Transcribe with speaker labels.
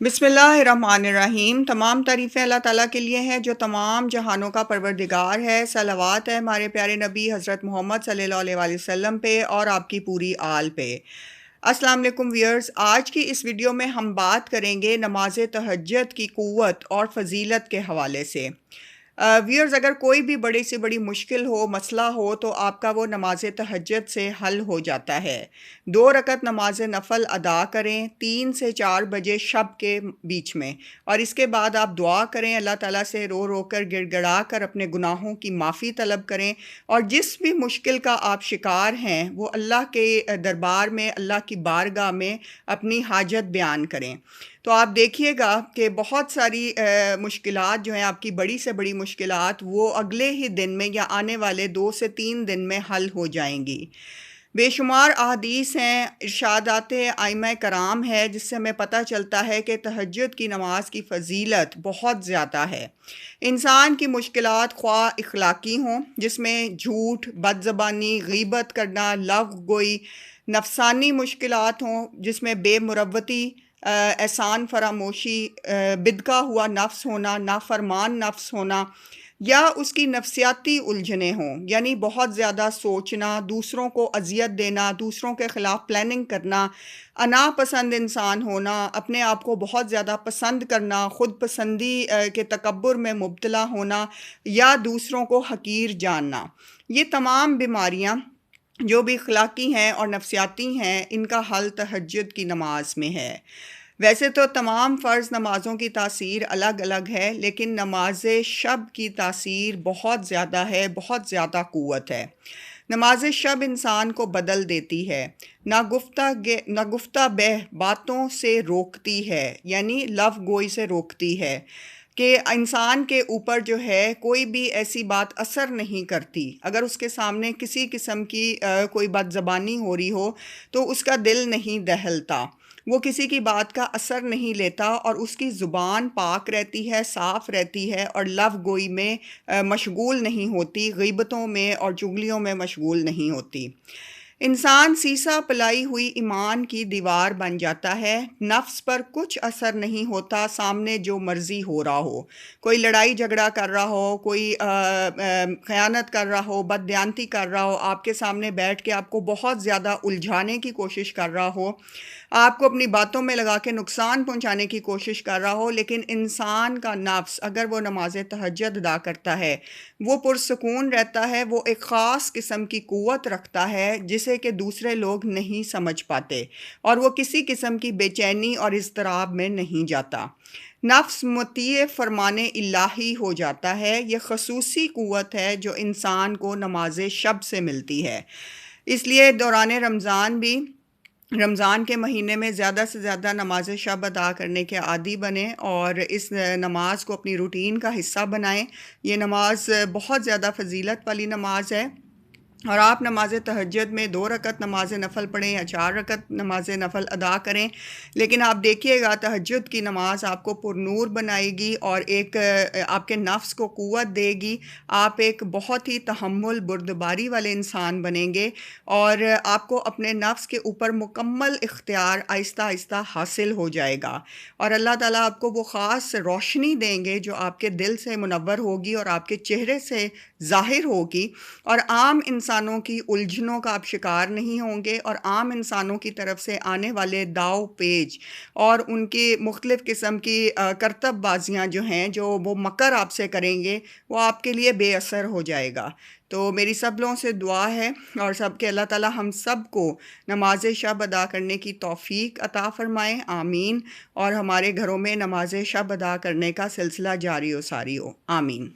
Speaker 1: بسم اللہ الرحمن الرحیم۔ تمام تعریفیں اللہ تعالیٰ کے لیے ہیں جو تمام جہانوں کا پروردگار ہے۔ صلوات ہے ہمارے پیارے نبی حضرت محمد صلی اللہ علیہ وآلہ وسلم پہ اور آپ کی پوری آل پہ۔ السلام علیکم ویورز، آج کی اس ویڈیو میں ہم بات کریں گے نماز تہجد کی قوت اور فضیلت کے حوالے سے۔ ویورز، اگر کوئی بھی بڑی سے بڑی مشکل ہو، مسئلہ ہو، تو آپ کا وہ نماز تہجد سے حل ہو جاتا ہے۔ 2 رکعت نماز نفل ادا کریں 3 سے 4 بجے شب کے بیچ میں، اور اس کے بعد آپ دعا کریں، اللہ تعالیٰ سے رو رو کر گڑ گڑا کر اپنے گناہوں کی معافی طلب کریں، اور جس بھی مشکل کا آپ شکار ہیں وہ اللہ کے دربار میں، اللہ کی بارگاہ میں اپنی حاجت بیان کریں۔ تو آپ دیکھیے گا کہ بہت ساری مشکلات جو ہیں، آپ کی بڑی سے بڑی مشکلات، وہ اگلے ہی دن میں یا آنے والے 2 سے 3 دن میں حل ہو جائیں گی۔ بے شمار احادیث ہیں، ارشادات ائمہ کرام ہے، جس سے ہمیں پتہ چلتا ہے کہ تہجد کی نماز کی فضیلت بہت زیادہ ہے۔ انسان کی مشکلات خواہ اخلاقی ہوں، جس میں جھوٹ، بد زبانی، غیبت کرنا، لغو گوئی، نفسانی مشکلات ہوں جس میں بے مروتی، احسان فراموشی، بدکا ہوا نفس ہونا، نافرمان نفس ہونا، یا اس کی نفسیاتی الجھنیں ہوں، یعنی بہت زیادہ سوچنا، دوسروں کو اذیت دینا، دوسروں کے خلاف پلاننگ کرنا، انا پسند انسان ہونا، اپنے آپ کو بہت زیادہ پسند کرنا، خود پسندی کے تکبر میں مبتلا ہونا، یا دوسروں کو حقیر جاننا۔ یہ تمام بیماریاں جو بھی اخلاقی ہیں اور نفسیاتی ہیں، ان کا حل تہجد کی نماز میں ہے۔ ویسے تو تمام فرض نمازوں کی تاثیر الگ الگ ہے، لیکن نماز شب کی تاثیر بہت زیادہ ہے، بہت زیادہ قوت ہے۔ نماز شب انسان کو بدل دیتی ہے، نہ گفتہ بہ باتوں سے روکتی ہے، یعنی لفظ گوئی سے روکتی ہے، کہ انسان کے اوپر جو ہے کوئی بھی ایسی بات اثر نہیں کرتی۔ اگر اس کے سامنے کسی قسم کی کوئی بد زبانی ہو رہی ہو تو اس کا دل نہیں دہلتا، وہ کسی کی بات کا اثر نہیں لیتا، اور اس کی زبان پاک رہتی ہے، صاف رہتی ہے، اور لفظ گوئی میں مشغول نہیں ہوتی، غیبتوں میں اور چغلیوں میں مشغول نہیں ہوتی۔ انسان سیسا پلائی ہوئی ایمان کی دیوار بن جاتا ہے، نفس پر کچھ اثر نہیں ہوتا، سامنے جو مرضی ہو رہا ہو، کوئی لڑائی جھگڑا کر رہا ہو، کوئی خیانت کر رہا ہو، بددیانتی کر رہا ہو، آپ کے سامنے بیٹھ کے آپ کو بہت زیادہ الجھانے کی کوشش کر رہا ہو، آپ کو اپنی باتوں میں لگا کے نقصان پہنچانے کی کوشش کر رہا ہو، لیکن انسان کا نفس اگر وہ نماز تہجد ادا کرتا ہے، وہ پرسکون رہتا ہے، وہ ایک خاص قسم کی قوت رکھتا ہے جسے کہ دوسرے لوگ نہیں سمجھ پاتے، اور وہ کسی قسم کی بے چینی اور اضطراب میں نہیں جاتا۔ نفس مطیع فرمان الہی ہو جاتا ہے۔ یہ خصوصی قوت ہے جو انسان کو نماز شب سے ملتی ہے۔ اس لیے دوران رمضان کے مہینے میں زیادہ سے زیادہ نماز شب ادا کرنے کے عادی بنیں، اور اس نماز کو اپنی روٹین کا حصہ بنائیں۔ یہ نماز بہت زیادہ فضیلت والی نماز ہے، اور آپ نماز تہجد میں 2 رکعت نماز نفل پڑھیں یا 4 رکعت نماز نفل ادا کریں، لیکن آپ دیکھیے گا تہجد کی نماز آپ کو پر نور بنائے گی، اور ایک آپ کے نفس کو قوت دے گی۔ آپ ایک بہت ہی تحمل بردباری والے انسان بنیں گے، اور آپ کو اپنے نفس کے اوپر مکمل اختیار آہستہ آہستہ حاصل ہو جائے گا، اور اللہ تعالیٰ آپ کو وہ خاص روشنی دیں گے جو آپ کے دل سے منور ہوگی اور آپ کے چہرے سے ظاہر ہوگی، اور عام انسانوں کی الجھنوں کا آپ شکار نہیں ہوں گے، اور عام انسانوں کی طرف سے آنے والے داؤ پیچ اور ان کی مختلف قسم کی کرتب بازیاں جو ہیں، جو وہ مکر آپ سے کریں گے، وہ آپ کے لیے بے اثر ہو جائے گا۔ تو میری سب لوگوں سے دعا ہے، اور سب کے اللہ تعالیٰ ہم سب کو نماز شب ادا کرنے کی توفیق عطا فرمائے، آمین، اور ہمارے گھروں میں نماز شب ادا کرنے کا سلسلہ جاری و ساری ہو، آمین۔